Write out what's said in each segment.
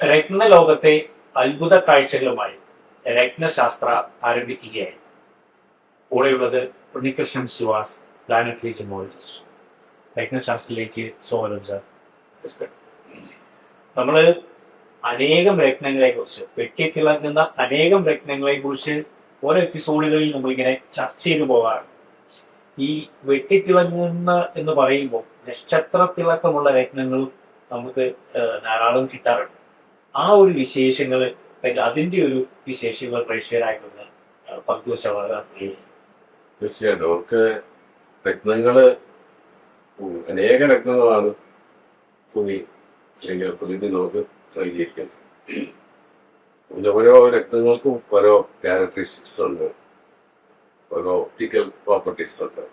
രത്നലോകത്തെ അത്ഭുത കാഴ്ചകളുമായി രത്നശാസ്ത്ര ആരംഭിക്കുകയായി. കൂടെയുള്ളത് Unnikrishnan ശിവാസ്, planetary gemmologist. രത്നശാസ്ത്രത്തിലേക്ക് സ്വാഗതം സാർ. നമ്മള് അനേകം രത്നങ്ങളെ കുറിച്ച്, വെട്ടിത്തിളങ്ങുന്ന അനേകം രത്നങ്ങളെ കുറിച്ച് ഓരോ എപ്പിസോഡുകളിൽ നമ്മളിങ്ങനെ ചർച്ച ചെയ്തു പോകാറുണ്ട്. ഈ വെട്ടിത്തിളങ്ങുന്ന എന്ന് പറയുമ്പോൾ നക്ഷത്രത്തിളക്കമുള്ള രത്നങ്ങളും നമുക്ക് ധാരാളം കിട്ടാറുണ്ട്. ആ ഒരു വിശേഷങ്ങൾ, അതിന്റെ ഒരു വിശേഷങ്ങൾ പ്രേക്ഷകരായിട്ടൊന്ന് പങ്കുവച്ച വളരെ തീർച്ചയായിട്ടും നമുക്ക് രത്നങ്ങള് അനേക രത്നങ്ങളാണ് ഭൂമി അല്ലെങ്കിൽ പ്രകൃതി നമുക്ക് നൽകിയിരിക്കുന്നത്. ഓരോ രത്നങ്ങൾക്കും ഓരോ ക്യാരക്ടറിസ്റ്റിക്സ് ഉണ്ട്, ഓരോ ഒപ്റ്റിക്കൽ പ്രോപ്പർട്ടീസ് ഉണ്ട്.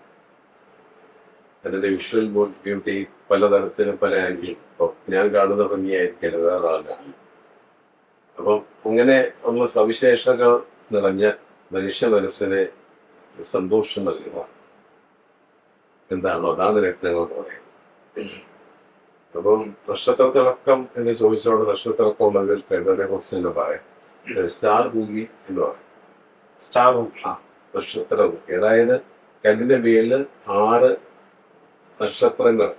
അതിന്റെ വിഷ്വൽ ബ്യൂട്ടി പലതരത്തിലും പല ആംഗിൾ. ഇപ്പം ഞാൻ കാണുന്ന ഭംഗിയായിരിക്കില്ല വേറെ ആളാണ്. അപ്പം അങ്ങനെ ഉള്ള സവിശേഷതകൾ നിറഞ്ഞ മനുഷ്യ മനസ്സിനെ സന്തോഷം നൽകുക എന്താണോ അതാണ് രത്നങ്ങൾ എന്ന് പറയുന്നത്. അപ്പം നക്ഷത്രത്തിളക്കം എന്ന് ചോദിച്ചോണ്ട് നക്ഷത്രത്തിളക്കം ഉള്ളതിൽ കരുതലെ കുറിച്ച് തന്നെ പറയാം. സ്റ്റാർ ഭൂമി എന്ന് പറയും. സ്റ്റാർ ഭൂമി, നക്ഷത്ര ഭൂമി, അതായത് കല്ലിന്റെ മേലില് 6 നക്ഷത്രങ്ങൾ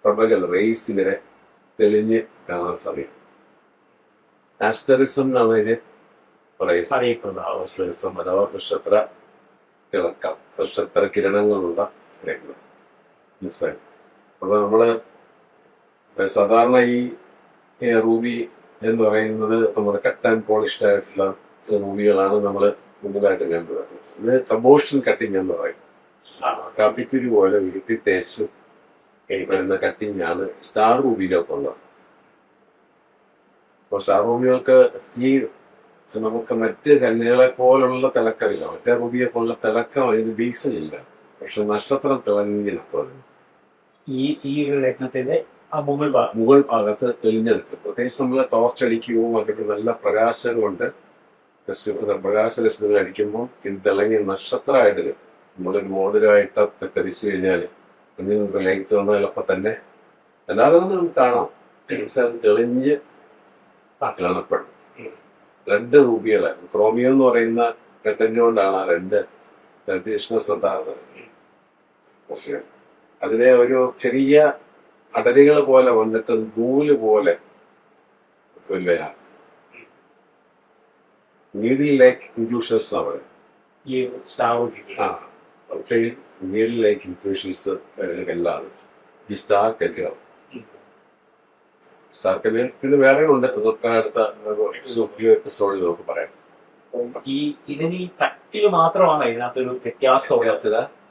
പ്രഭകൾ റേസ് ഇങ്ങനെ തെളിഞ്ഞ് കാണാൻ സാധിക്കും. ആസ്റ്ററിസം എന്നാണ് അതിന് പറയുന്നത്. ആസ്റ്ററിസം അഥവാ നക്ഷത്ര തിളക്കം, നക്ഷത്ര കിരണങ്ങളുള്ള രത്നം. മനസ്സിലായി? അപ്പൊ നമ്മള് സാധാരണ ഈ റൂബി എന്ന് പറയുന്നത് നമ്മുടെ കട്ട് ആൻഡ് പോളിഷ്ഡ് ആയിട്ടുള്ള റൂബികളാണ് നമ്മൾ മുമ്പതായിട്ട് കണ്ടുവരുന്നത്. ഇത് കമ്പോഷൻ കട്ടിങ് എന്ന് പറയും. കാപ്പിക്കുരു പോലെ വീട്ടിൽ തേച്ച് വരുന്ന കട്ടിങ് ആണ് സ്റ്റാർ റൂബിയിലൊക്കെ ഉള്ളത്. അപ്പൊ സ്റ്റാർ റൂബികൾക്ക് ഈ നമുക്ക് മറ്റ് കല്ലുകളെ പോലുള്ള തിളക്കമില്ല, മറ്റേ റൂബിയെ പോലുള്ള തിളക്കം അതിന് ബേസിലില്ല. പക്ഷെ നക്ഷത്രം തിളങ്ങിയപ്പോൾ ഈ രത്നത്തിന്റെ മുകൾ ഭാഗത്ത് തെളിഞ്ഞു നിൽക്കും. പ്രത്യേകിച്ച് നമ്മൾ ടോർച്ചടിക്കുകയോ മറ്റൊക്കെ നല്ല പ്രകാശം കൊണ്ട് പ്രകാശരശ്മികൾ അടിക്കുമ്പോൾ ഇത് തിളങ്ങി നക്ഷത്രമായിട്ട് നമ്മളൊരു മോതിരമായിട്ട് തെറ്റിച്ചു കഴിഞ്ഞാൽ കുഞ്ഞുങ്ങൾക്ക് ലൈറ്റ് വന്നതിലൊക്കെ തന്നെ അല്ലാതെ നമുക്ക് കാണാം തെളിഞ്ഞ് കാണപ്പെടും. 2 റൂബികളാണ്. ക്രോമിയോ എന്ന് പറയുന്ന രത്നം കൊണ്ടാണ് ആ 2 റെഡിഷ്നസ് ഉണ്ടാകുന്നത്. അതിനെ ഒരു ചെറിയ അടരുകൾ പോലെ വന്നിട്ട് നൂല് പോലെ നീഡിൽ ലൈക്ക് ഇൻഫ്യൂഷൻസ് ആണ് പറയുന്നത്. നീഡിൽ ലൈക്ക് ഇൻഫ്യൂഷൻസ് കല്ലാണ് ഈ സ്റ്റാർ കല്ലുകൾ. സ്റ്റാർ കല്ലുകൾ പിന്നെ വേറെ ഉണ്ട്, അടുത്ത എപ്പിസോഡിൽ നമുക്ക് പറയാം. ഇതിന് ഈ കട്ടില് മാത്രമാണ് ഇതിനകത്തൊരു വ്യത്യാസം.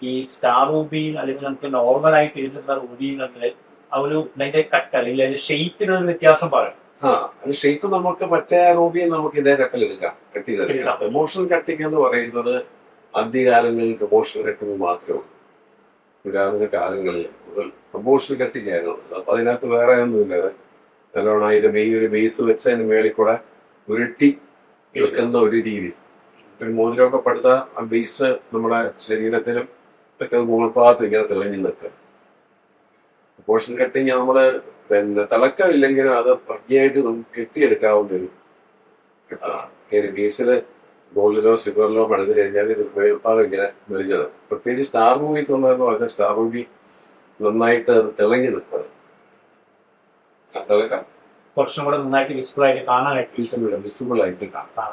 ഈ സ്റ്റാർ റൂബിയും അല്ലെങ്കിൽ നമുക്ക് നോർമൽ ആയിട്ട് എഴുതുന്ന റൂബിയും തമ്മിൽ അതിന്റെ കട്ട് അല്ലെങ്കിൽ അതിന്റെ ഷേപ്പിനൊരു വ്യത്യാസം പറയും. ഷേപ്പ് നമുക്ക് മറ്റേ റൂബിയും നമുക്ക് ഇതേ കട്ടിലെടുക്കാം, കട്ട് ചെയ്തെടുക്കാം. പ്രൊമോഷണൽ കട്ടിങ് എന്ന് പറയുന്നത് ആദ്യകാലങ്ങളിൽ പ്രൊമോഷണൽ കട്ടിങ് മാത്രമേ ഉള്ളൂ. പുരാതന കാലങ്ങളിൽ പ്രൊമോഷണൽ കട്ടിങ് ആയിരുന്നു. അപ്പൊ അതിനകത്ത് വേറെ ഒന്നുമില്ല. നല്ലോണം അതിന്റെ ഒരു ബേസ് വെച്ച് അതിന് മേളിൽ കൂടെ ഉരുട്ടി എടുക്കുന്ന ഒരു രീതി. ഒരു മോതിരമൊക്കെ പടുത്ത ആ ബേസ് നമ്മുടെ ശരീരത്തിലും ഒക്കെ മുകൾ ഭാഗത്തും ഇങ്ങനെ തെളിഞ്ഞു നിൽക്കുക. പ്രൊമോഷണൽ കട്ടിങ് നമ്മള് തിളക്കമില്ലെങ്കിലും അത് ഭംഗിയായിട്ട് നമുക്ക് കെട്ടിയെടുക്കാവുന്നൊരു ബേസില് ഗോൾഡിലോ സിൽവറിലോ പണിത് കഴിഞ്ഞാൽ ഇത് മേൽഭാഗം ഇങ്ങനെ മെലിഞ്ഞത്. പ്രത്യേകിച്ച് സ്റ്റാർ മൂവിക്കൊന്നെന്ന് പറഞ്ഞാൽ സ്റ്റാർ മൂവി നന്നായിട്ട് തിളങ്ങി നിൽക്കുന്നത്. തിളക്കം കുറച്ചും കൂടെ നന്നായിട്ട് വിസിബിൾ ആയിട്ട് കാണാനായിട്ട് വിസിബിൾ ആയിട്ട് കാണാം.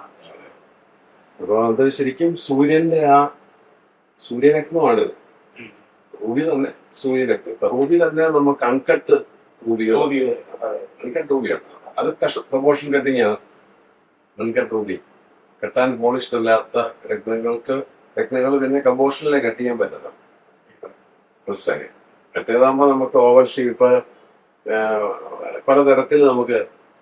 അപ്പൊ അത് ശരിക്കും സൂര്യന്റെ ആ സൂര്യരത്നമാണ്. റൂബി തന്നെ സൂര്യരത്നം. ഇപ്പൊ റൂബി തന്നെ നമുക്ക് അൺകട്ട് അൺകട്ട് റൂബിയാണ്. അത് പ്രൊമോഷൻ കട്ടിങ് ആണ് അൺകട്ട് റൂബി. കെട്ടാൻ പോളിഷ്ഡ് അല്ലാത്ത രത്നങ്ങൾ പിന്നെ കമ്പോഷനിലെ കട്ട് ചെയ്യാൻ പറ്റില്ല. മനസ്സിലായി? മറ്റേതാകുമ്പോ നമുക്ക് ഓവൽ ഷേപ്പ് പലതരത്തിൽ നമുക്ക്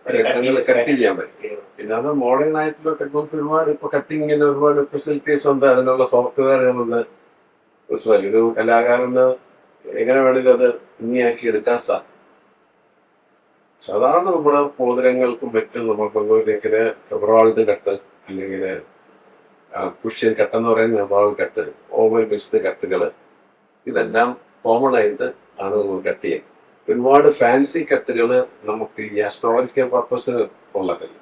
രത്നങ്ങൾ കട്ട് ചെയ്യാൻ പറ്റും. പിന്നെ അത് മോഡേൺ ആയിട്ടുള്ള ടെക്നോളജി ഒരുപാട് ഇപ്പൊ കട്ടിങ്ങിന് ഒരുപാട് ഫെസിലിറ്റീസ് ഉണ്ട്, അതിനുള്ള സോഫ്റ്റ്വെയറുകളുണ്ട്. മനസ്സിലായി? ഒരു കലാകാരന് എങ്ങനെ വേണമെങ്കിലും അത് ഭംഗിയാക്കി എടുക്കാൻ സാധിക്കും. സാധാരണ നമ്മുടെ മോതിരങ്ങൾക്കും മറ്റും നമുക്ക് എവറോൾഡ് കട്ട് അല്ലെങ്കിൽ കുഷ്യൻ കട്ടെന്ന് പറയുന്ന എവറോൾഡ് കട്ട്, ഓവൽ ബേസ്ഡ് കട്ടുകൾ, ഇതെല്ലാം കോമൺ ആയിട്ട് ആണ് നമ്മൾ കട്ട് ചെയ്യുന്നത്. ഒരുപാട് ഫാൻസി കത്തുകൾ നമുക്ക് ഈ ആസ്ട്രോളജിക്കൽ പർപ്പസിന് ഉള്ളതല്ല.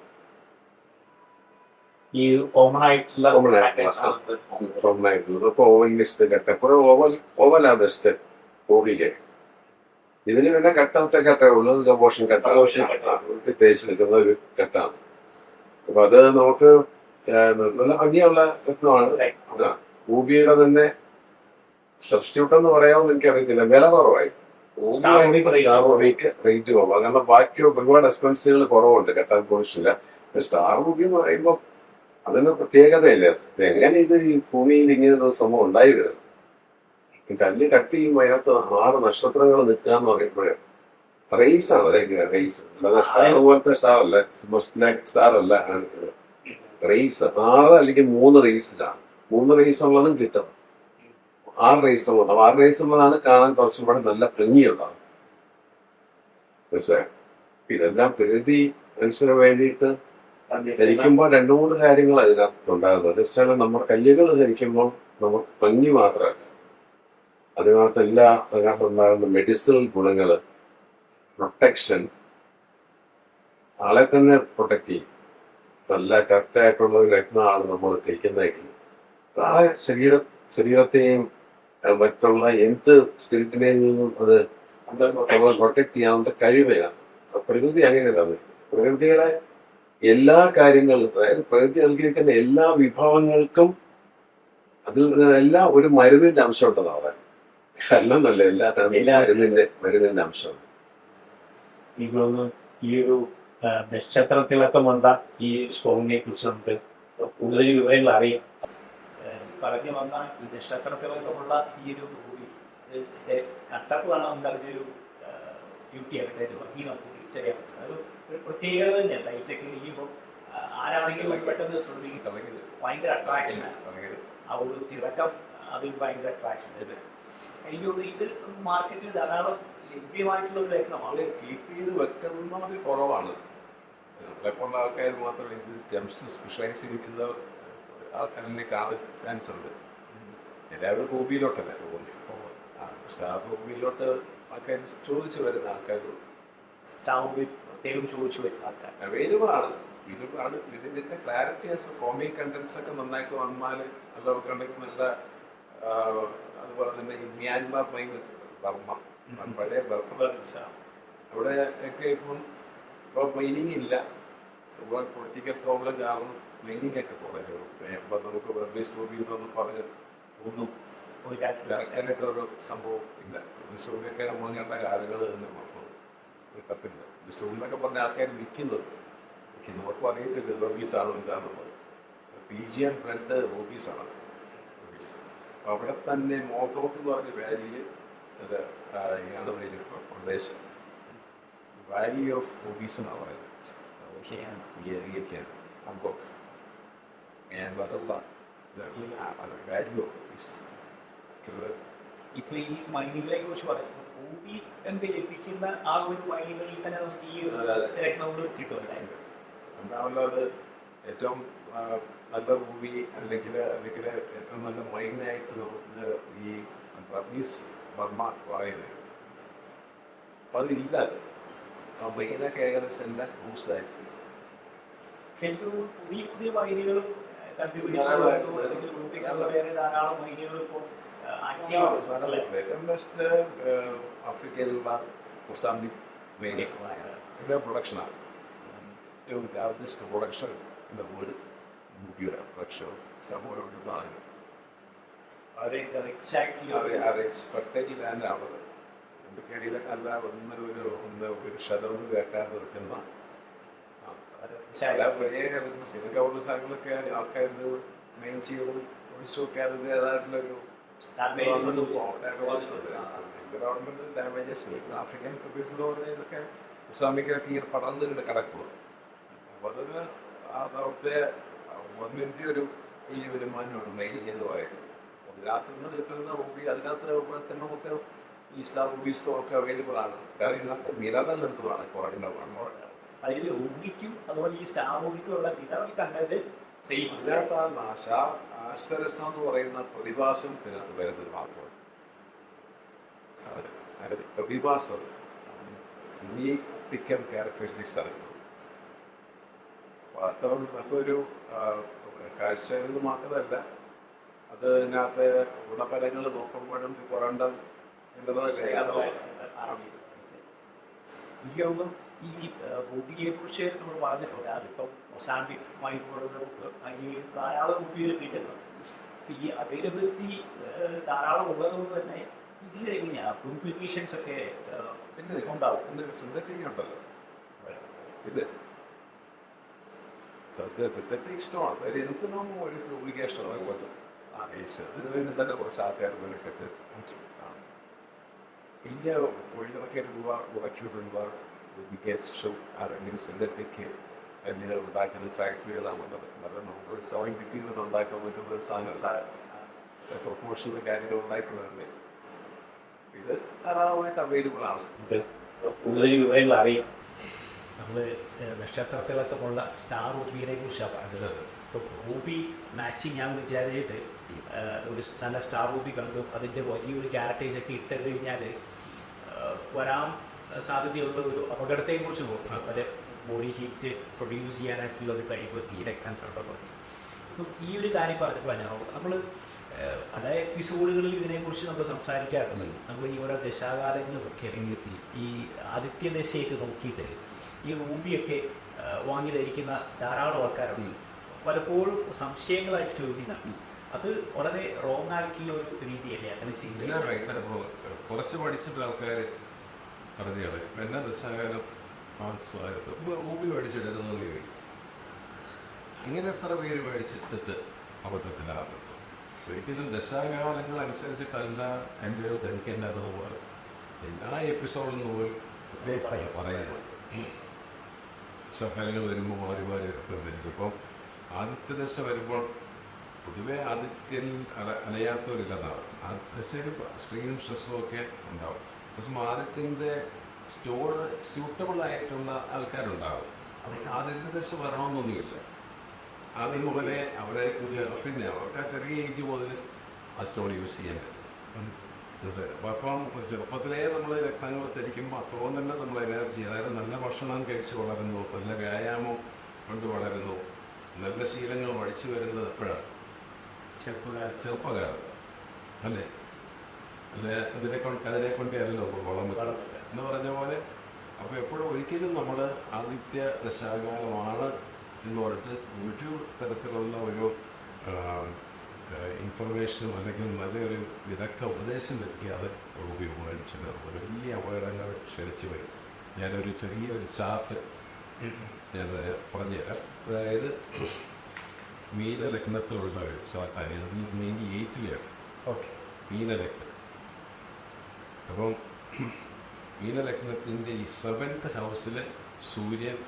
ഈ കോമൺ ആയിട്ടുള്ള കോമൺ ആയിട്ടുള്ളത് ഇപ്പൊ ഓവലിസ്റ്റ് കട്ട കുറെ ഓവലാ ബെസ്റ്റ് ഓടിയില്ലേ. ഇതിന് പിന്നെ കട്ടത്തെ കട്ടേ ഉള്ളൂ, കമ്പോഷൻ കട്ട തേച്ചെടുക്കുന്ന ഒരു കട്ടാണ്. അപ്പൊ അത് നമുക്ക് നല്ല ഭംഗിയുള്ള രത്നമാണ്. ഊബിയുടെ തന്നെ സബ്സ്റ്റിറ്റ്യൂട്ട് എന്ന് പറയാമെന്ന് എനിക്കറിയത്തില്ല, വില കുറവായി. റേറ്റ് കുറവാണ്, കാരണം ബാക്കി ഒരുപാട് എക്സ്പെൻസുകൾ കുറവുണ്ട് കെട്ടാൻ പോളിഷില്ല. സ്റ്റാർ ഊബി എന്ന് പറയുമ്പോൾ അതിന് പ്രത്യേകതയില്ല. എങ്ങനെ ഇത് ഈ ഭൂമിയിൽ ഇങ്ങനെ ഒരു സംഭവം ഉണ്ടായി വരുന്നത്? ഈ കല്ല് കട്ടി അതിനകത്ത് 6 നക്ഷത്രങ്ങൾ നിൽക്കുക എന്ന് പറയുമ്പോഴേ റേസ് ആണ്. അതെങ്ങനെ റേസ് അല്ലാതെ സ്റ്റാർ പോലത്തെ സ്റ്റാർ അല്ല, സ്റ്റാർ അല്ല. റേസ് 6 അല്ലെങ്കിൽ 3 റേസിലാണ്. 3 റേസ് ഉള്ളതും കിട്ടും, 6 റേസ് ഉള്ളത്. 6 റേസ് ഉള്ളതാണ് കാണാൻ കുറച്ചും കൂടെ നല്ല ഭംഗിയുണ്ടാവും. മനസ്സിലായോ? ഇതെല്ലാം പ്രകൃതി മനുഷ്യന് വേണ്ടിയിട്ട് ധരിക്കുമ്പോൾ 2-3 കാര്യങ്ങൾ അതിനകത്ത് ഉണ്ടാകുന്നത്. വെച്ചാൽ നമ്മൾ കല്ലുകൾ ധരിക്കുമ്പോൾ നമുക്ക് ഭംഗി മാത്രമല്ല, അതിനകത്തുണ്ടാകുന്ന മെഡിസിനൽ ഗുണങ്ങള്, പ്രൊട്ടക്ഷൻ, ആളെ തന്നെ പ്രൊട്ടക്ട് ചെയ്യും. നല്ല കറക്റ്റായിട്ടുള്ള ഒരു രത്നമാണ് നമ്മൾ ധരിക്കുന്നതെങ്കിൽ ആളെ ശരീരത്തെയും മറ്റുള്ള എന്ത് സ്പിരിറ്റിനെയും നിന്നും അത് പ്രൊട്ടക്ട് ചെയ്യാനുള്ള കഴിവയാണ്. പ്രകൃതി അങ്ങനെയാണ്. പ്രകൃതിയുടെ എല്ലാ കാര്യങ്ങളും, അതായത് പ്രകൃതി നൽകിയിരിക്കുന്ന എല്ലാ വിഭവങ്ങൾക്കും അതിൽ എല്ലാം ഒരു മരുന്നിന്റെ അംശം ഉണ്ടെന്നാണ്. അല്ലെന്നല്ല, എല്ലാ മരുന്നിന്റെ അംശമുണ്ട്. ഈ ഒരു നക്ഷത്രത്തിലൊക്കെമുള്ള ഈ സ്റ്റോണിനെ കുറിച്ച് നമുക്ക് കൂടുതൽ വിവരങ്ങൾ അറിയാം. പറഞ്ഞു വന്ന ഈ നക്ഷത്രത്തിലൊക്കെമുള്ള ഈ ഒരു കട്ടപ്പാണ് നമുക്ക് അതിൻ്റെ ഒരു ബ്യൂട്ടി ആയിട്ട് ഭംഗി നമുക്ക് തിരിച്ചറിയാൻ പറ്റും. അത് ഒരു പ്രത്യേകത തന്നെയാണ്. ലൈറ്റൊക്കെ ഇരിക്കുമ്പോൾ ആരാണെങ്കിലും പെട്ടെന്ന് ശ്രദ്ധിക്കും. ഭയങ്കര അട്രാക്ഷനാണ് ആ ഒരു തിളക്കം, അത് ഭയങ്കര അട്രാക്ഷൻ. എനിക്ക് തോന്നുന്നു ഇത് മാർക്കറ്റിൽ ധാരാളം ലഭ്യമായിട്ടുള്ള ഒരു രത്നമാണ്. കീപ്പ് ചെയ്ത് വെക്കുന്നത് കുറവാണ്. നമ്മളെപ്പോലുള്ള ആൾക്കാർ മാത്രമേ ഇത് ജംസ് സ്പെഷ്യലൈസ് ചെയ്തിരിക്കുന്ന ആൾക്കാരിനെ കാണാൻ ചാൻസ് ഉണ്ട്. എല്ലാവരും ഹോബിയിലോട്ടല്ല പോകുന്നത്. സ്റ്റാർ ഹോബിയിലോട്ട് ആൾക്കാർ ചോദിച്ചു വരുന്ന ആൾക്കാർ, സ്റ്റാർ ഹോബി പ്രത്യേകം ചോദിച്ചു വരുന്ന ആൾക്കാർ അവൈലബിളാണ്. ഇതിന്റെ ക്ലാരിറ്റി കോമിക് കണ്ടന്റ്സ് ഒക്കെ നന്നായിട്ട് വന്നാൽ അതവർക്കുണ്ടെങ്കിൽ നല്ല. അതുപോലെ തന്നെ ഈ മ്യാൻമാർ ബർമ്മ, പഴയ അവിടെ ഒക്കെ ഇപ്പം മൈനിങ് ഇല്ല. ഒരുപാട് പൊളിറ്റിക്കൽ പ്രോബ്ലം കാരണം മൈനിങ് ഒക്കെ കുറഞ്ഞു. ഇപ്പം നമുക്ക് ബിസൂബിന്നൊന്നും പറഞ്ഞ് ഒന്നും ഒരു സംഭവം ഇല്ല. ബിസൂബിയൊക്കെ നമ്മൾ കണ്ട കാലങ്ങൾ തന്നെ കത്തില്ല. ബിസൂബിന്നൊക്കെ പറഞ്ഞ ആൾക്കാർ വിൽക്കുന്നവർക്കും അറിയത്തില്ല റോബീസാണോ എന്താണെന്നുള്ളത്. PGN blood റോബീസാണ്. റോബീസ് അവിടെ തന്നെ മോഹോത്ത് എന്ന് പറഞ്ഞ വാലിയിൽ അത് പ്രദേശം വാലി ഓഫ് റൂബീസ് എന്നാണ് പറയുന്നത്. ഈ ഏരിയയ്ക്കാണ് ഹോങ്കോക്ക്. Valley of rubies. ഇപ്പൊ ഈ മൈനുകളെ കുറിച്ച് പറയുന്നത് ഭൂമി ലഭിക്കുന്ന ആ ഒരു മൈനുകളിൽ തന്നെ ഈ രത്നങ്ങൾ കിട്ടുമല്ലേ? എന്താണുള്ളത് ഏറ്റവും നല്ല ഭൂമി അല്ലെങ്കിൽ ഏറ്റവും നല്ല മൈനായിട്ട് നമുക്ക് ഈ ബർമീസ് ബർമ്മ പറയുന്നത്. അപ്പം അതില്ല. ആ മൈനൊക്കെ ഏകദേശം എല്ലാം ബൂസ്റ്റായിരിക്കും. എനിക്ക് പുതിയ പുതിയ മൈനുകളും ധാരാളം മൈനുകൾ ഇപ്പോൾ ബെസ്റ്റ് ആഫ്രിക്കയിലുള്ള മൊസാംബിക് മൈനിന്റെ പ്രൊഡക്ഷനാണ്. ഏറ്റവും largest production in the world. Computer production, സമൂഹമുണ്ട് സാധനം. ഫെർട്ടൈൽ ലാൻഡ് ആവുന്നത് എന്തൊക്കെയാണെങ്കിലൊക്കെ അല്ല ഒരു ശതം കേൾക്കാൻ നിർത്തുന്ന സിനിമ സാധനങ്ങളൊക്കെ ആൾക്കാർ മെയിൻ ചെയ്തും ഒഴിച്ചുമൊക്കെ അതിൻ്റെതായിട്ടുള്ളൊരു ഗവൺമെന്റ് ഡാമേജസ് ആഫ്രിക്കൻ കൺട്രീസ് എന്ന് പറഞ്ഞാൽ ഇതൊക്കെ ഇസ്ലാമിക്കൊക്കെ ഇങ്ങനെ പടർന്നിട്ട് കിടക്കുക. അപ്പോൾ അതൊരു അവിടുത്തെ ഗവൺമെന്റ് ഒരു വലിയ വരുമാനമാണ് മെയിൻ എന്ന് പറയുന്നത്. അതിനകത്ത് നിന്ന് കിട്ടുന്ന റൂബി അതിനകത്ത് തന്നെ നമുക്ക് ഈ സ്റ്റാർ റൂബീസും ഒക്കെ അവൈലബിൾ ആണ്. കാരണം ഇതിനകത്ത് മിനറൽ എന്തുമാണ് കുറവുണ്ടാവുകയാണ്. അതിൽ റൂബിക്കും അതുപോലെ ഈ സ്റ്റാർ റൂബിക്കും ഉള്ള മിനറൽ കണ്ടന്റ് സെയിം. ഇതിനകത്താണ് ആസ്റ്റരസം എന്ന് പറയുന്ന പ്രതിഭാസം ഇതിനകത്ത് വരുന്നത് മാത്രമാണ്. പ്രതിഭാസം ഇനിറ്റിക്കൽ ക്യാരക്ടറിസ്റ്റിക്സ് ആണ്. അപ്പോൾ അത്ര നല്ലൊരു കാഴ്ചകൾ മാത്രമല്ല, അത് ഇതിനകത്ത് ഗുണഫലങ്ങൾ നോക്കുമ്പോഴും പുറണ്ടം എന്നുള്ളതല്ലേ എനിക്കൊന്നും ഈ ഭൂമിയെ കുറിച്ച് നമ്മൾ പറഞ്ഞിട്ടുണ്ട്. അതിപ്പം മൊസാംബിക്കുമായി ധാരാളം ഭൂമിയിൽ കിട്ടുന്നുണ്ട്. ഈ അവൈലബിലിറ്റി ധാരാളം ഉള്ളതുകൊണ്ട് തന്നെ ഇതിലെങ്ങനെയാ പ്യൂരിഫിക്കേഷൻസ് ഒക്കെ ഉണ്ടാവും. സിന്തറ്റിക് ഉണ്ടല്ലോ, ഇത് സിന്തറ്റിക് സ്റ്റോൺ എന്തിനും ഒരു ഫ്ലൂറിക്കേഷൻ അതുപോലെ ഇതിന് വേണ്ടി തന്നെ കുറച്ച് ആൾക്കാർ മെനക്കെട്ട് വലിയ കോഴികളൊക്കെ രൂപ മുടക്കിയിട്ടുള്ള ശേഷം ആരെങ്കിലും സിന്തറ്റിക് കല്ലുകൾ ഉണ്ടാക്കുന്ന ഫാക്ടറികളാണുള്ളത്. കാരണം നമുക്ക് സോയിൻ കിട്ടിയത് ഉണ്ടാക്കാൻ പറ്റുന്ന ഒരു സാധനം പ്രൊപ്പോഷണൽ കാര്യങ്ങൾ ഉണ്ടായിട്ടുള്ളതല്ലേ. ഇത് ധാരാളമായിട്ട് അവൈലബിൾ ആണ്. കൂടുതൽ വിവരങ്ങൾ അറിയാം. നമ്മൾ നക്ഷത്രത്തിലൊക്കെയുള്ള സ്റ്റാർ റൂബിയെ കുറിച്ചാണ് പറഞ്ഞത്. ഇപ്പോൾ റൂബി മാച്ചിങ് ഞാൻ വിചാരിച്ചിട്ട് ഒരു നല്ല സ്റ്റാർ റൂബി കണ്ടു. അതിൻ്റെ വലിയൊരു ക്യാരക്ടേഴ്സ് ഒക്കെ ഇട്ട് കഴിഞ്ഞാൽ വരാൻ സാധ്യതയുള്ള ഒരു അപകടത്തെക്കുറിച്ച് നോക്കും. അത് ബോഡി ഹീറ്റ് പ്രൊഡ്യൂസ് ചെയ്യാനായിട്ടുള്ള ഒരു കഴിവ് ഈ രക്താൻസറുള്ളത്. അപ്പം ഈ ഒരു കാര്യം പറഞ്ഞപ്പോൾ നമ്മൾ പല എപ്പിസോഡുകളിൽ ഇതിനെക്കുറിച്ച് നമ്മൾ സംസാരിക്കാറുണ്ട്. നമ്മൾ ഈ ഓരോ ദശാകാലങ്ങളൊക്കെ ഇറങ്ങിയെത്തി ഈ ആദിത്യദശയൊക്കെ നോക്കിയിട്ട് ഈ റൂബിയൊക്കെ വാങ്ങി ധരിക്കുന്ന ധാരാളം ആൾക്കാരുണ്ട്. പലപ്പോഴും സംശയങ്ങളായിട്ട് ചോദിക്കുന്നതാണ്. അത് വളരെ റോങ് ആയിട്ടുള്ള ഒരു രീതിയല്ലേ അങ്ങനെ ചെയ്യുന്നത്? കുറച്ച് പഠിച്ചിട്ട് ആൾക്കാർ പറഞ്ഞാണ് എന്നാ ദശാകാലം റൂബി മേടിച്ചെടുക്കുന്നത് ചോദിക്കും. ഇങ്ങനെ എത്ര പേര് മേടിച്ചിട്ട് അബദ്ധത്തിലാണ്. ഒരിക്കലും ദശാകാലങ്ങൾ അനുസരിച്ചിട്ടല്ല എൻ്റെ ഒരു ധരിക്കേണ്ടതെന്ന് പോലെ എല്ലാ എപ്പിസോഡിൽ നിന്ന് പോലും പറയുന്നത്. ദശാകാലങ്ങൾ വരുമ്പോൾ മാറി ഇപ്പം ആദിത്യദശ വരുമ്പോൾ പൊതുവെ ആദിത്യൻ അലയാത്തവരില്ലെന്നാണ്. ദശയിൽ സ്ട്രെയിനും സ്ട്രെസ്സും ഒക്കെ ഉണ്ടാവും. പക്ഷേ ആദിത്യൻ്റെ സ്യൂട്ടബിൾ ആയിട്ടുള്ള ആൾക്കാരുണ്ടാവും. അവർക്ക് ആദിത്യദശ വരണമെന്നൊന്നുമില്ല. ആദ്യം മുതലേ അവരെ പിന്നെ അവർക്ക് ആ ചെറിയ ഏജ് മുതൽ ആ സ്റ്റോൺ യൂസ് ചെയ്യാൻ പറ്റും. അപ്പം ചെറുപ്പത്തിലേ നമ്മൾ രക്തങ്ങൾ ധരിക്കുമ്പോൾ അത്രയും തന്നെ നമ്മൾ എനർജി, അതായത് നല്ല ഭക്ഷണം കഴിച്ച് വളരുന്നു, നല്ല വ്യായാമം കൊണ്ട് വളരുന്നു, നല്ല ശീലങ്ങൾ പഠിച്ചു വരുന്നത് എപ്പോഴാണ്? ചെറുപ്പകാലം അല്ലേ? അതിനെക്കൊണ്ടല്ലോ വളം എന്ന് പറഞ്ഞ പോലെ. അപ്പോൾ എപ്പോഴും ഒരിക്കലും നമ്മൾ ആദിത്യ ദശാകാലമാണ് എന്ന് പറഞ്ഞിട്ട് ഒരു തരത്തിലുള്ള ഒരു ഇൻഫർമേഷനും അല്ലെങ്കിൽ നല്ലൊരു വിദഗ്ധ ഉപദേശം ലഭിക്കാതെ ഉപയോഗിച്ചത് ഒരു വലിയ അപകടങ്ങൾ ക്ഷണിച്ചു വരും. ഞാനൊരു ചെറിയൊരു ചാർട്ട് ഞാൻ പറഞ്ഞുതരാം. അതായത് മീനലഗ്നത്തിലുള്ള ഒരു ചാർട്ടാണ്. 98-ലാണ് ഓക്കെ. മീനലഗ്നം. അപ്പം മീനലഗ്നത്തിൻ്റെ ഈ 7th ഹൗസിൽ സൂര്യൻ,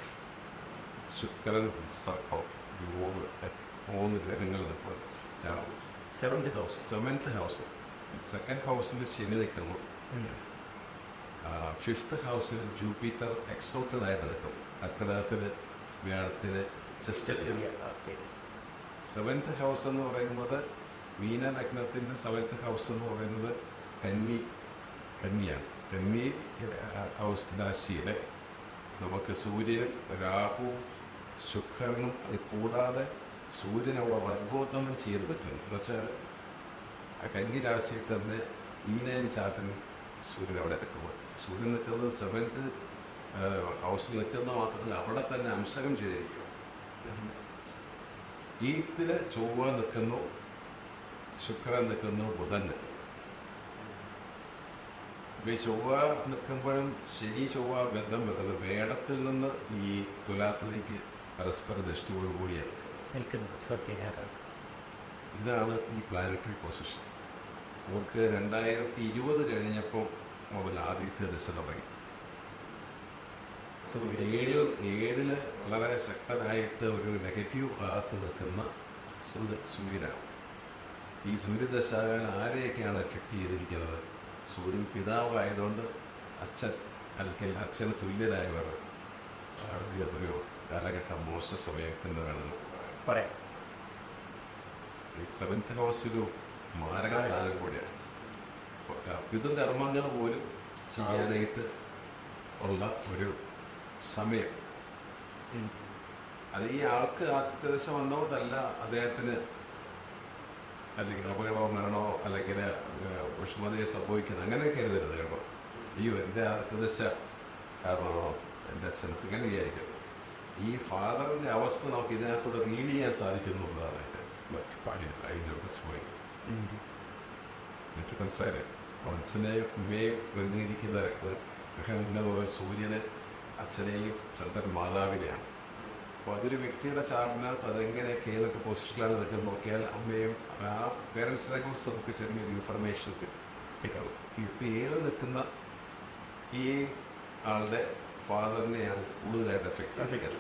ശുക്രൻ, സർപ്പം, 3 ഗ്രഹങ്ങൾ നിൽക്കുന്നത്. 7th house. 2nd ഹൗസിൽ ശനി നിൽക്കുന്നു. 5th ഹൗസിൽ ജൂപ്പിറ്റർ എക്സോട്ടഡായിട്ട് നിൽക്കും. കർക്കിടകത്തിൽ വ്യാഴത്തിന് 7th ഹൗസ് എന്ന് പറയുന്നത് മീനലഗ്നത്തിൻ്റെ 7th ഹൗസ് എന്ന് പറയുന്നത് കന്നിയാണ്. കന്നി ഹൗസ് രാശിയിലെ നമുക്ക് സൂര്യനും രാഹു ശുക്രനും അത് കൂടാതെ സൂര്യനവിടെ വർഗോത്തമം ചെയ്ത് പറ്റുന്നു. എന്നുവെച്ചാൽ ആ കന്നി രാശിയിൽ തന്നെ ഈനയും ചാത്തനും സൂര്യൻ അവിടെ നിൽക്കുന്നത്. സൂര്യൻ നിൽക്കുന്നത് 7th ഹൗസിൽ നിൽക്കുന്ന മാത്രമല്ല അവിടെ തന്നെ അംശകം ചെയ്തിരിക്കും. ഈത്തിൽ ചൊവ്വ നിൽക്കുന്നു, ശുക്രൻ നിൽക്കുന്നു, ബുധൻ നിൽക്കുന്നു. അപ്പോൾ ഈ ചൊവ്വ നിൽക്കുമ്പോഴും ശനി ചൊവ്വ ബന്ധം വരുന്നത് വേടത്തിൽ നിന്ന് ഈ തുലാത്തിലേക്ക് പരസ്പര ദൃഷ്ടിയോടുകൂടിയാണ് നിൽക്കുന്നത്. ഇതാണ് ഈ പ്ലാനറ്ററി പൊസിഷൻ. നമുക്ക് 2020 കഴിഞ്ഞപ്പോൾ മുതൽ ആദിത്യ ദശ തുടങ്ങി. 7 വളരെ ശക്തനായിട്ട് ഒരു നെഗറ്റീവ് ഭാഗത്ത് നിൽക്കുന്ന സൂര്യനാണ്. ഈ സൂര്യദശാകാലം ആരെയൊക്കെയാണ് എഫക്റ്റ് ചെയ്തിരിക്കുന്നത്? സൂര്യൻ പിതാവായതുകൊണ്ട് അല്ലെങ്കിൽ അച്ഛന് തുല്യരായവർ ഒരു കാലഘട്ടം മോശ സമയത്തിൻ്റെ വേണമെന്ന് പറയാം. 7th ഹൗസ് ഒരു മാരക സ്ഥാനം കൂടിയാണ്. പിതൃ കർമ്മങ്ങൾ പോലും ചെയ്യാനായിട്ട് ഉള്ള ഒരു സമയം. അത് ഈ ആൾക്ക് ആദ്യത്തെ ദിവസം വന്നതുകൊണ്ടല്ല അദ്ദേഹത്തിന് അല്ലെങ്കിൽ അപകടമോ മരണമോ അല്ലെങ്കിൽ വിഷമതയോ സംഭവിക്കുന്നത്, അങ്ങനെ കരുതരുത് കേട്ടോ. അയ്യോ എൻ്റെ ആദ്യത്തെ ദശ കാരണമാണോ എൻ്റെ അച്ഛനൊക്കെ ഇങ്ങനെ വിചാരിക്കരുത്. ഈ ഫാദറിൻ്റെ അവസ്ഥ നമുക്ക് ഇതിനകത്തൂടെ റീഡ് ചെയ്യാൻ സാധിക്കുന്നുള്ളതാണ് മറ്റു പാടില്ല. അതിൻ്റെ പോയി എന്നിട്ട് മനസ്സിലായി അച്ഛനെയും ഉമ്മയെയും പ്രതിനിധീകരിക്കുന്ന ഗ്രഹങ്ങൾ സൂര്യന് അച്ഛനെയും ചന്ദ്രൻ മാതാവിനെയാണ്. അപ്പോൾ അതൊരു വ്യക്തിയുടെ ചാർട്ടിനകത്ത് അതെങ്ങനെയൊക്കെ ഏതൊക്കെ പൊസിഷനിലാണ് ഇതൊക്കെ നോക്കിയാൽ അമ്മയും ആ പേരൻസിനെ കുറിച്ച് നമുക്ക് ചെറിയൊരു ഇൻഫർമേഷൻ കിട്ടും. ഇപ്പം ഏത് നിൽക്കുന്ന ഈ ആളുടെ ഫാദറിനെയാണ് കൂടുതലായിട്ട് എഫക്റ്റ് ആക്കിയത്.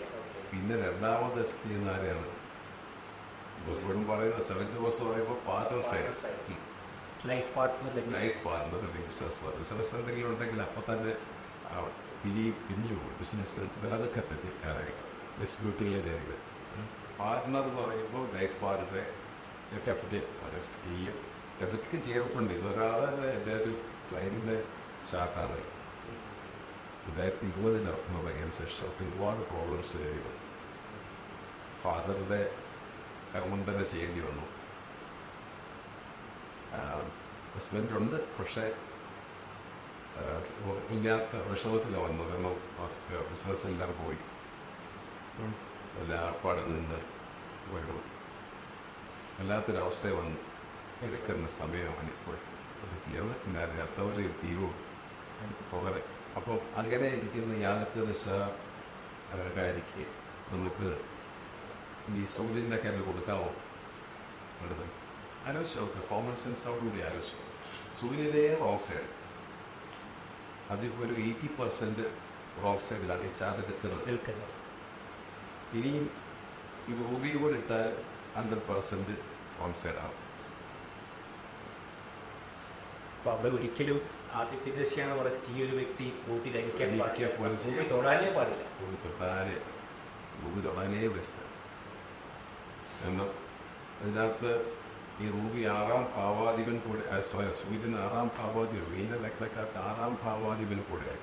പിന്നെ രണ്ടാമത് ചെയ്യുന്ന ആരെയാണ് ഇപ്പോഴും പറയുന്നത് 7th ഹൗസ് പറയുമ്പോൾ പാർട്ണർ സൈഡ്, ലൈഫ് പാർട്ട്ണർ അല്ലെങ്കിൽ ബിസിനസ് പാർട്ണർ. ബിസിനസ് എന്തെങ്കിലും ഉണ്ടെങ്കിൽ അപ്പം തന്നെ പിരിഞ്ഞു പോകും ബിസിനസ്. അതൊക്കെ പറ്റി ഡിസ്പ്യൂട്ടിലെ പാർട്ട്ണർ എന്ന് പറയുമ്പോൾ ലൈഫ് പാർട്ണറെ എഫക്റ്റ് ചെയ്തിട്ടുണ്ട്. ഇതൊരാളെ എൻ്റെ ഒരു ക്ലൈൻറ്റിൻ്റെ ഷാർട്ടാണ് 2020 നടക്കുന്നതിന് ശേഷം ഒരുപാട് പ്രോബ്ലംസ് ചെയ്തു. ഫാദറിൻ്റെ കർമ്മം തന്നെ ചെയ്യേണ്ടി വന്നു. ഹസ്ബൻഡുണ്ട്, പക്ഷേ ഇല്ലാത്ത വിഷമത്തിലാണ് വന്നത്. കാരണം ബിസിനസ് എല്ലാം പോയി, എല്ലാ പാടെ നിന്ന് പോയി വല്ലാത്തൊരവസ്ഥ വന്നു. എടുക്കുന്ന സമയമാണ് ഇപ്പോൾ. പിന്നെ അതിനകത്തവരുടെ തീരും പോകലെ. അപ്പോൾ അങ്ങനെ ഇരിക്കുന്ന യാതൊക്കെ ദശകാരിക്ക് നമുക്ക് ഈ സൂര്യൻ്റെ കയ്യിൽ കൊടുക്കാമോ? ആലോചിച്ചോ, കോമൺ സെൻസോടുകൂടി ആലോചിച്ചോ. സൂര്യനെ റോങ് സൈഡ്, അതിപ്പോൾ ഒരു 80% റോങ് സൈഡിലാണ് ഈ ചാതകത്തിൽ നിൽക്കുന്നത്. ഇനിയും ഈ റൂബി കൂടെ ഇട്ടാൽ 100% റോങ് സൈഡാകും. അപ്പോൾ അവിടെ ഒരിക്കലും ആദ്യത്തെ ദശയാണ് പറഞ്ഞത് ഈ ഒരു വ്യക്തി ഭൂമി ധരിക്കാൻ ഭൂമി തൊടാനേ പാടില്ല. ഭൂമി തൊടാനേ പറ്റില്ല. എന്നാൽ അതിനകത്ത് ഈ റൂബി 6ാം ഭാവാധിപൻ കൂടെ, സൂര്യൻ 6ാം ഭാവാധിപൻ, മീന ലഗ്നക്കാർക്ക് 6ാം ഭാവാധിപൻ കൂടെയായി.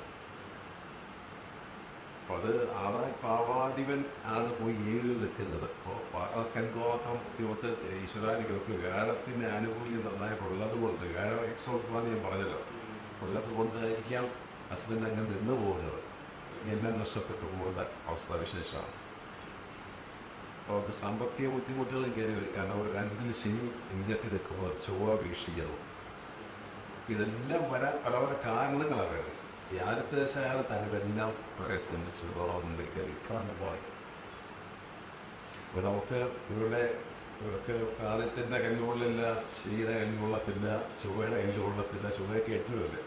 അപ്പോൾ അത് 6ാം ഭാവാധിപൻ ആണ് പോയി ഏഴ് നിൽക്കുന്നത്. അപ്പോൾ കൻഗോത്രം ബുദ്ധിമുട്ട് ഈശ്വരാദികൾക്ക് വ്യാഴത്തിൻ്റെ ആനുകൂല്യം നന്നായിട്ടുള്ളത് കൊണ്ട്, വ്യാഴം എക്സോട്ട്മാന്ന് ഞാൻ പറഞ്ഞല്ലോ, ഉള്ളത് കൊണ്ടായിരിക്കാം ഹസ്ബൻഡ് അങ്ങനെ നിന്ന് പോകുന്നത്. എല്ലാം നഷ്ടപ്പെട്ടു പോകുന്ന അവസ്ഥാവിശേഷമാണ്. അപ്പോൾ അത് സാമ്പത്തിക ബുദ്ധിമുട്ടുകളും കയറി വരും. കാരണം ഒരു 2ൽ ശനി ഇഞ്ചെടുക്കുമ്പോൾ ചൊവ്വ വീക്ഷിക്കുന്നു. ഇതെല്ലാം വരാൻ പല പല കാരണങ്ങളാണ് വരുന്നത്. ഈ ആദ്യത്തെ ദശകാലത്താണ് ഇതെല്ലാം പോയി. അപ്പോൾ നമുക്ക് ഇവർക്ക് ആദ്യത്തിൻ്റെ കല്ലുകൊള്ളില്ല, ശനിയുടെ കല്ലുകൊള്ളത്തില്ല, ചൊവ്വയുടെ കല്ലുകൊള്ളത്തില്ല. ചൊവ്വയ്ക്ക് 8 വരെ.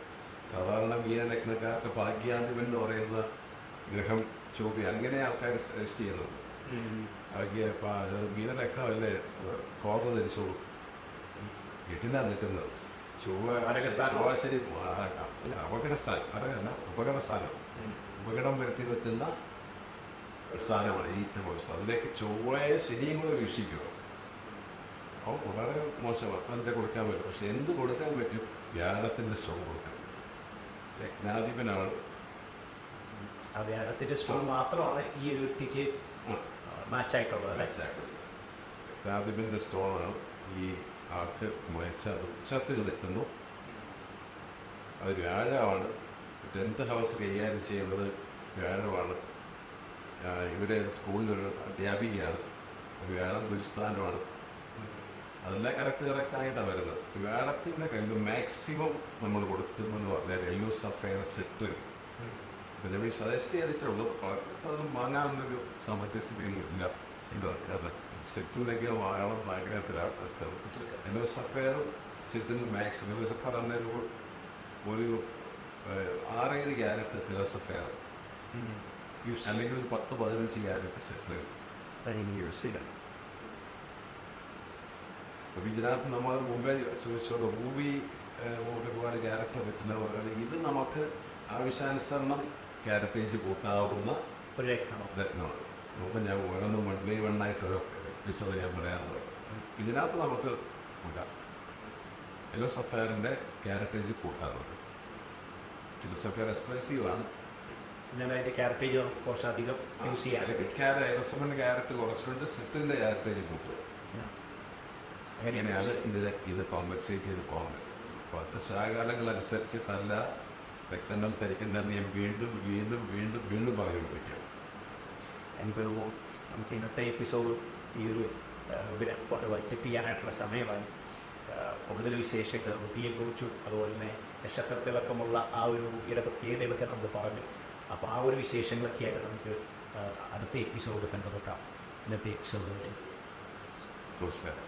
സാധാരണ മീനലഗ്നക്കാർക്ക് ഭാഗ്യാധിപൻ എന്ന് പറയുന്ന ഗ്രഹം ചൊവ്വ, അങ്ങനെ ആൾക്കാർ സജസ്റ്റ് ചെയ്യുന്നുണ്ട്. മീനലഗ്നമല്ലേ കോർന്ന് ധരിച്ചോളൂ, 8ലാണ് നിൽക്കുന്നത്. ശരി അപകടസ്ഥാനം, അതല്ല അപകടസ്ഥാനം, അപകടം വരുത്തി വെക്കുന്ന സ്ഥാനമാണ് ഈ ദിവസം. അതിലേക്ക് ചൊവ്വയെ ശനിയും കൂടെ വീക്ഷിക്കുക. അപ്പോൾ വളരെ മോശമാണ്. അതിൻ്റെ കൊടുക്കാൻ പറ്റും. പക്ഷെ എന്ത് കൊടുക്കാൻ പറ്റും? വ്യാഴത്തിൻ്റെ സ്റ്റോൺ കൊടുക്കാൻ പറ്റും. ലഗ്നാധിപനാണ്. ആ വ്യാഴത്തിൻ്റെ സ്റ്റോൺ മാത്രമാണ് ഈ ഒരു വ്യക്തിക്ക് മാച്ചായിട്ടുള്ളത്. ലഗ്നാധിപൻ്റെ സ്റ്റോണാണ് ഈ ആൾക്ക് ഉച്ചത്തിൽ നിൽക്കുന്നു. അത് വ്യാഴമാണ്. 10th ഹൗസ് കൈകാര്യം ചെയ്യുന്നത് വ്യാഴമാണ്. ഇവരെ സ്കൂളിലൊരു അധ്യാപികയാണ്. വ്യാഴം ഗുരുസ്ഥാനമാണ്. അതെല്ലാം കറക്റ്റായിട്ടാണ് വരുന്നത്. വ്യാഴത്തിൻ്റെ കയ്യിൽ മാക്സിമം നമ്മൾ കൊടുക്കുമെന്ന് പറഞ്ഞാൽ യെല്ലോ സഫയർ സെറ്റ്. പിന്നെ നമ്മൾ സജസ്റ്റ് ചെയ്തിട്ടുള്ളൂ. അതൊന്നും വാങ്ങാവുന്നൊരു സാമ്പത്തിക സ്ഥിതിയിലില്ല. കാരണം സെറ്റിലൊക്കെ വാങ്ങണം ആഗ്രഹത്തിലാണ്. യെല്ലോ സഫയർ സെറ്റിന് മാക്സിമം യെല്ലോ സഫയർ എന്നൊരു 6-7 ക്യാരറ്റ് യെല്ലോ സഫയർ, അല്ലെങ്കിൽ ഒരു 10-15 ക്യാരറ്റ് സെറ്റ് യൂസ് ചെയ്യണം. അപ്പോൾ ഇതിനകത്ത് നമ്മൾ മുമ്പേ ചോദിച്ചോളൂ, ഭൂമി ഒരുപാട് ക്യാരക്ടർ പറ്റുന്ന പറയുന്നത് ഇത് നമുക്ക് ആവശ്യാനുസരണം ക്യാരറ്റേജ് കൂട്ടാവുന്ന ഒരു രത്നമാണ്. നമുക്ക് ഞാൻ ഓരോന്നും 1/1 ആയിട്ടൊരു എപ്പിസോഡ് ഞാൻ പറയാറുണ്ട്. ഇതിനകത്ത് നമുക്ക് കൂട്ടാം. യെല്ലോ സഫയറിൻ്റെ ക്യാരറ്റേജ് കൂട്ടാറുണ്ട്. യെല്ലോ സഫയർ എക്സ്പ്രസീവാണ്, ഇങ്ങനെ അതിൻ്റെ ക്യാരറ്റേജ് നമുക്ക് കുറച്ചധികം യൂസ് ചെയ്യാൻ റസമൻ ക്യാരറ്റ് കുറച്ചുകൊണ്ട് സിറ്റിൻ്റെ ക്യാരറ്റേജ് കൂട്ടുക. അങ്ങനെയാണ് ഇത് കോമ്പൻസേറ്റ് ചെയ്ത് പോകുന്നത്. അപ്പോൾ അത് ശാകാലങ്ങളനുസരിച്ചിട്ടല്ല രക്തം ധരിക്കേണ്ടതെന്ന് ഞാൻ വീണ്ടും വീണ്ടും വീണ്ടും വീണ്ടും പറയുകയാണ്. എനിക്കൊരു നമുക്ക് ഇന്നത്തെ എപ്പിസോഡ് ഈ ഒരു വൈറ്റപ്പ് ചെയ്യാനായിട്ടുള്ള സമയമായി. കൂടുതൽ വിശേഷങ്ങൾ റുബിയെക്കുറിച്ചും അതുപോലെ തന്നെ നക്ഷത്രത്തിലക്കമുള്ള ആ ഒരു റുബിയുടെ പ്രത്യേകതകളൊക്കെ നമ്മൾ പറഞ്ഞു. അപ്പോൾ ആ ഒരു വിശേഷങ്ങളൊക്കെ ആയിട്ട് നമുക്ക് അടുത്ത എപ്പിസോഡ് കണ്ടുമുട്ടാം. ഇന്നത്തെ എപ്പിസോഡ് നമസ്കാരം.